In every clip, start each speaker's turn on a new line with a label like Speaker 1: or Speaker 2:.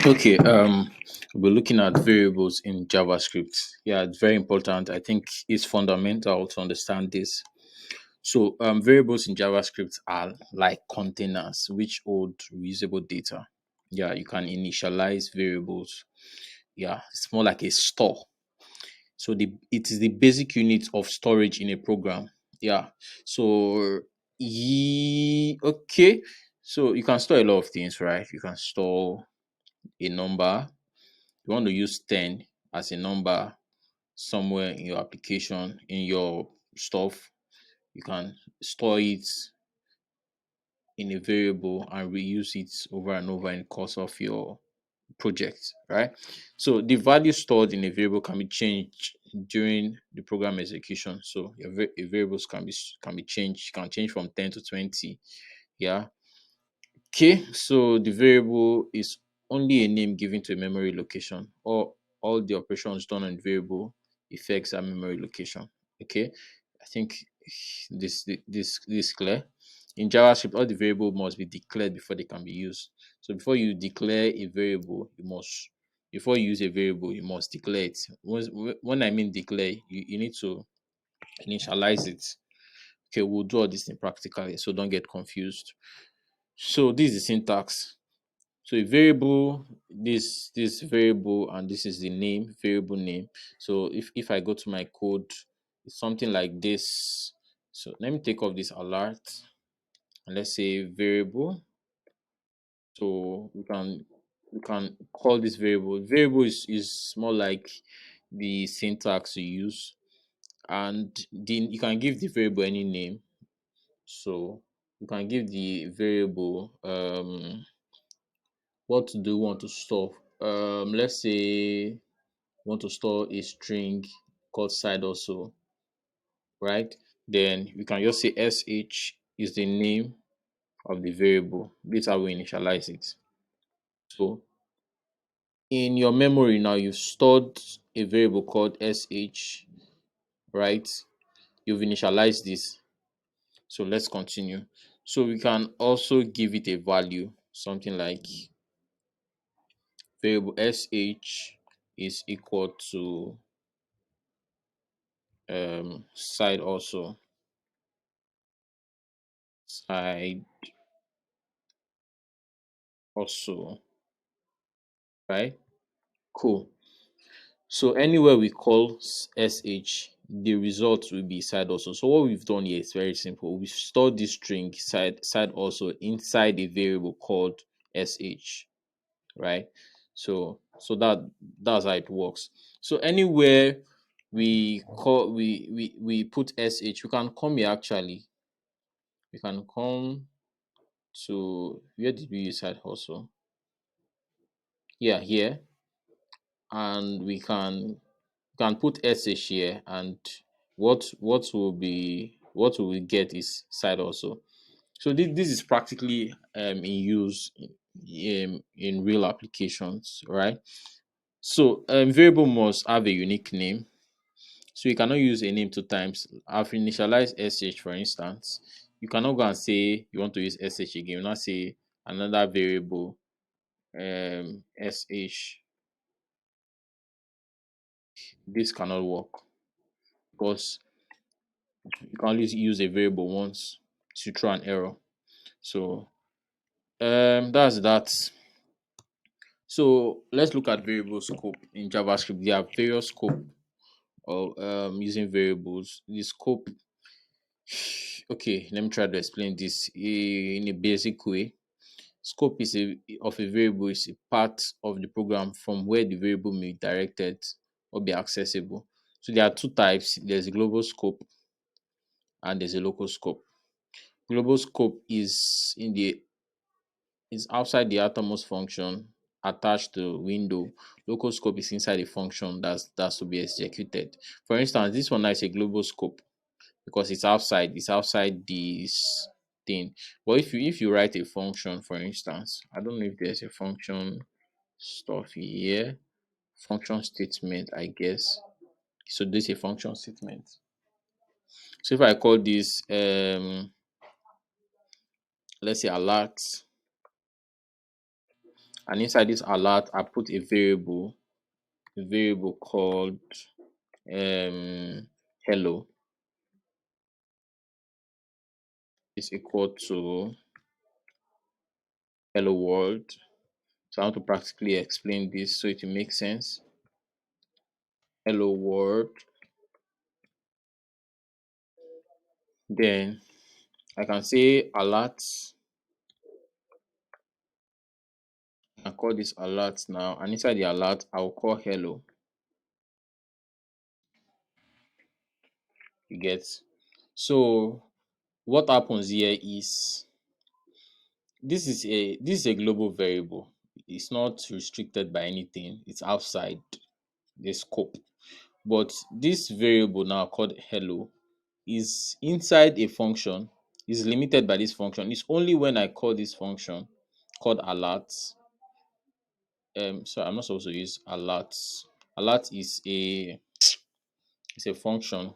Speaker 1: Okay, we're looking at variables in JavaScript. Yeah, it's very important. I think it's fundamental to understand this. So, variables in JavaScript are like containers which hold reusable data. Yeah, you can initialize variables. Yeah, it's more like a store. So it is the basic unit of storage in a program. Yeah. So okay. So you can store a lot of things, right? You can store a number. You want to use 10 as a number somewhere in your application, in your stuff. You can store it in a variable and reuse it over and over in the course of your project, right? So the value stored in a variable can be changed during the program execution. So your variables can be changed. Can change from 10 to 20. Yeah. Okay. So the variable is only a name given to a memory location, or all the operations done on the variable affects that memory location. Okay. I think this is clear. In JavaScript, all the variable must be declared before they can be used. So before you declare a variable, before you use a variable, you must declare it. When I mean declare, you need to initialize it. Okay, we'll do all this in practically, so don't get confused. So this is the syntax. So a variable, this variable, and this is the name, variable name. So if I go to my code, it's something like this. So let me take off this alert, and let's say variable. So we can call this variable. Variable is more like the syntax you use, and then you can give the variable any name. So you can give the variable what do you want to store. Let's say you want to store a string called side also, right? Then we can just say sh is the name of the variable. This is how we initialize it. So in your memory now, you've stored a variable called sh, right? You've initialized this. So let's continue. So we can also give it a value, something like variable sh is equal to side also, side also, right? Cool. So anywhere we call sh, the result will be side also. So what we've done here is very simple. We've stored this string side also inside a variable called sh, right? So that's how it works. So anywhere we put sh, we can come here actually. We can come to, where did we use side also? Yeah, here, and we can put sh here, and what will we get is side also. So this is practically in use in real applications, right? So variable must have a unique name. So you cannot use a name two times. I've initialized sh, for instance. You cannot go and say you want to use sh again. You not say another variable sh. This cannot work because you can only use a variable once to throw an error. So that's that. So let's look at variable scope in JavaScript. There are various scope of using variables. The scope. Okay, let me try to explain this in a basic way. Scope of a variable is a part of the program from where the variable may be directed or be accessible. So there are two types. There's a global scope and there's a local scope. Global scope is outside the outermost function attached to window. Local scope is inside a function that's to be executed. For instance, this one now is a global scope because it's outside this thing. But if you write a function, for instance, I don't know if there's a function stuff here. Function statement, I guess. So this is a function statement. So if I call this let's say alert, And inside this alert, I put a variable called hello is equal to hello world. So I want to practically explain this so it will make sense. Hello world. Then I can say alert. I call this alert now, and inside the alert, I will call hello. You get? So what happens here is this is a global variable. It's not restricted by anything. It's outside the scope. But this variable now called hello is inside a function, is limited by this function. It's only when I call this function called alert. So I'm not supposed to use alert. Alert is a function.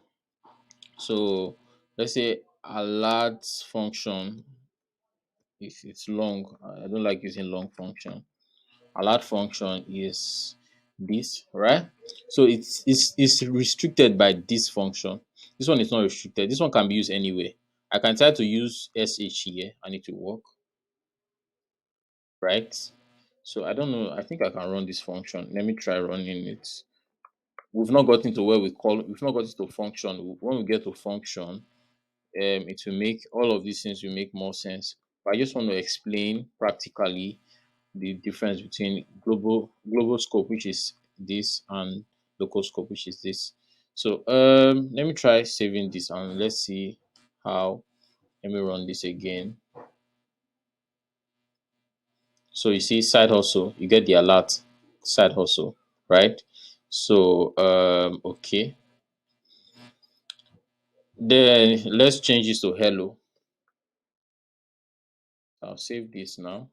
Speaker 1: So let's say alert function, if it's long, I don't like using long function. Alert function is this, right? So it's restricted by this function. This one is not restricted. This one can be used anywhere. I can try to use sh here and it will work, right? So I don't know. I think I can run this function. Let me try running it. We've not gotten to where we've not gotten to function. When we get to function, it will make all of these things will make more sense. But I just want to explain practically the difference between global scope, which is this, and local scope, which is this. So let me try saving this and let's see how. Let me run this again. So you see side hustle, you get the alert side hustle, right? So okay. Then let's change this to hello. I'll save this now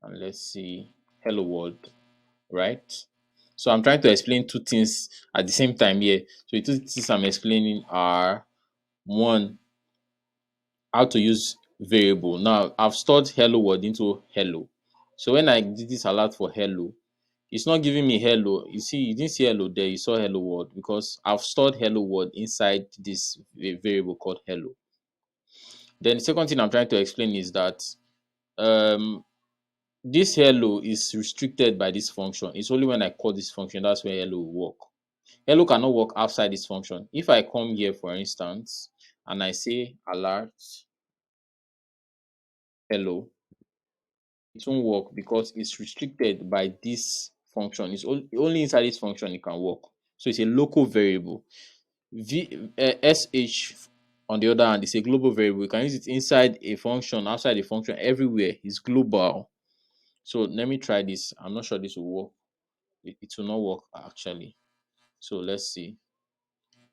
Speaker 1: and let's see hello world, right? So I'm trying to explain two things at the same time here. So the two things I'm explaining are one, how to use variable. Now I've stored hello world into hello. So when I did this alert for hello, it's not giving me hello. You see, you didn't see hello there, you saw hello world because I've stored hello world inside this variable called hello. Then the second thing I'm trying to explain is that um this hello is restricted by this function. It's only when I call this function that's where hello will work. Hello cannot work outside this function. If I come here, for instance, and I say alert hello, it won't work because it's restricted by this function. It's only inside this function it can work. So it's a local variable. Sh, on the other hand, is a global variable. You can use it inside a function, outside a function, everywhere. It's global. So let me try this. I'm not sure this will work. It will not work actually. So let's see.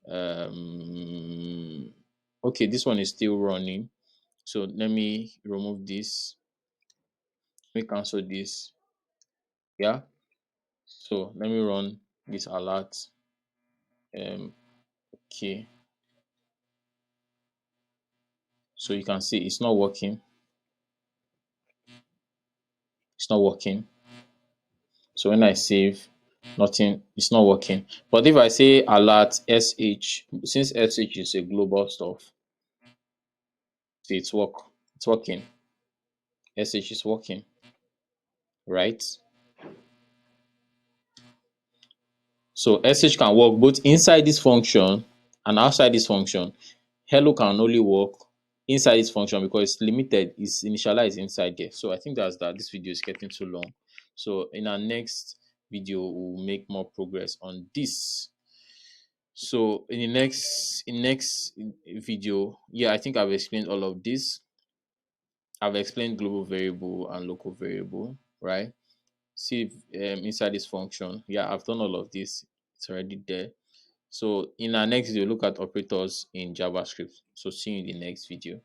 Speaker 1: Um, okay, this one is still running. So let me remove this. Let me cancel this. Yeah. So let me run this alert. Okay. So you can see it's not working. It's not working. So when I save, nothing, it's not working. But if I say alert sh, since sh is a global stuff, see it's working. Sh is working, right? So sh can work both inside this function and outside this function. Hello can only work inside this function because it's limited, it's initialized inside there. So I think that's that. This video is getting too long. So in our next video, we'll make more progress on this. So in the next video, yeah, I think I've explained all of this. I've explained global variable and local variable, right? See inside this function. Yeah, I've done all of this. It's already there. So in our next video, look at operators in JavaScript. So see you in the next video.